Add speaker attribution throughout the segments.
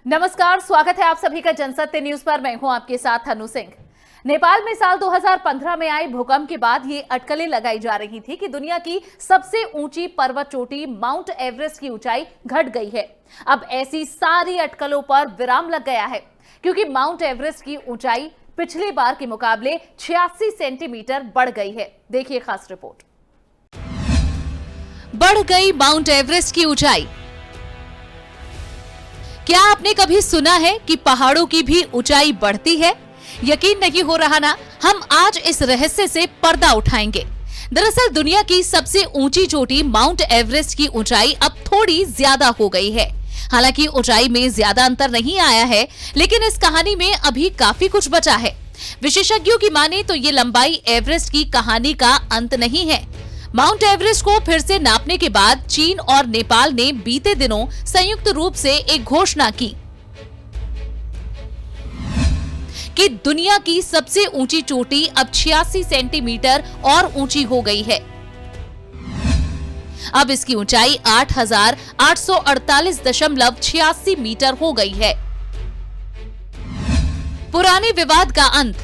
Speaker 1: नमस्कार, स्वागत है आप सभी का जनसत्य न्यूज पर। मैं हूं आपके साथ अनु सिंह। नेपाल में साल 2015 में आए भूकंप के बाद ये अटकलें लगाई जा रही थी कि दुनिया की सबसे ऊंची पर्वत चोटी माउंट एवरेस्ट की ऊंचाई घट गई है। अब ऐसी सारी अटकलों पर विराम लग गया है, क्योंकि माउंट एवरेस्ट की ऊंचाई पिछली बार के मुकाबले 86 सेंटीमीटर बढ़ गई है। देखिए खास रिपोर्ट। बढ़ गई माउंट एवरेस्ट की ऊंचाई। क्या आपने कभी सुना है कि पहाड़ों की भी ऊंचाई बढ़ती है? यकीन नहीं हो रहा ना? हम आज इस रहस्य से पर्दा उठाएंगे। दरअसल दुनिया की सबसे ऊंची चोटी माउंट एवरेस्ट की ऊंचाई अब थोड़ी ज्यादा हो गई है। हालांकि ऊंचाई में ज्यादा अंतर नहीं आया है, लेकिन इस कहानी में अभी काफी कुछ बचा है। विशेषज्ञों की माने तो ये लंबाई एवरेस्ट की कहानी का अंत नहीं है। माउंट एवरेस्ट को फिर से नापने के बाद चीन और नेपाल ने बीते दिनों संयुक्त रूप से एक घोषणा की कि दुनिया की सबसे ऊंची चोटी अब 86 सेंटीमीटर और ऊंची हो गई है। अब इसकी ऊंचाई 8,848.86 मीटर हो गई है। पुराने विवाद का अंत।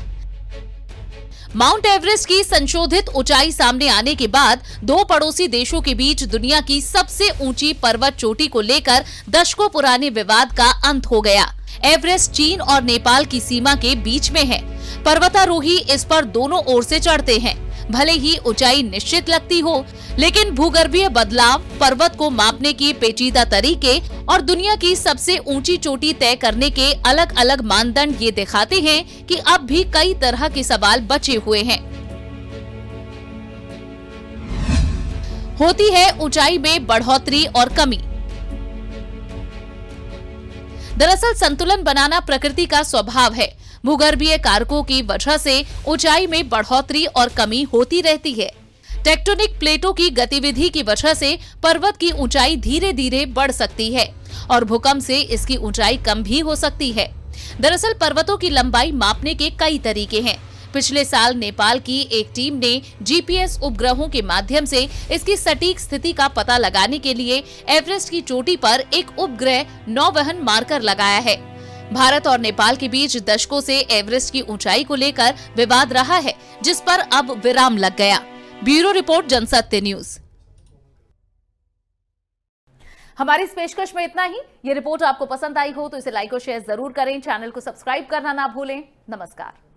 Speaker 1: माउंट एवरेस्ट की संशोधित ऊंचाई सामने आने के बाद दो पड़ोसी देशों के बीच दुनिया की सबसे ऊंची पर्वत चोटी को लेकर दशकों पुराने विवाद का अंत हो गया। एवरेस्ट चीन और नेपाल की सीमा के बीच में है। पर्वतारोही इस पर दोनों ओर से चढ़ते हैं। भले ही ऊंचाई निश्चित लगती हो, लेकिन भूगर्भीय बदलाव, पर्वत को मापने की पेचीदा तरीके और दुनिया की सबसे ऊंची चोटी तय करने के अलग अलग मानदंड ये दिखाते हैं कि अब भी कई तरह के सवाल बचे हुए हैं। होती है ऊंचाई में बढ़ोतरी और कमी। दरअसल संतुलन बनाना प्रकृति का स्वभाव है। भूगर्भीय कारकों की वजह से ऊंचाई में बढ़ोतरी और कमी होती रहती है। टेक्टोनिक प्लेटों की गतिविधि की वजह से पर्वत की ऊंचाई धीरे धीरे बढ़ सकती है और भूकंप से इसकी ऊंचाई कम भी हो सकती है। दरअसल पर्वतों की लंबाई मापने के कई तरीके हैं। पिछले साल नेपाल की एक टीम ने जीपीएस उपग्रहों के माध्यम से इसकी सटीक स्थिति का पता लगाने के लिए एवरेस्ट की चोटी पर एक उपग्रह नौवहन मार्कर लगाया है। भारत और नेपाल के बीच दशकों से एवरेस्ट की ऊंचाई को लेकर विवाद रहा है, जिस पर अब विराम लग गया। Bureau report, Jansatya news. हमारी इस पेशकश में इतना ही। ये रिपोर्ट आपको पसंद आई हो तो इसे लाइक और शेयर जरूर करें। चैनल को सब्सक्राइब करना ना भूलें। नमस्कार।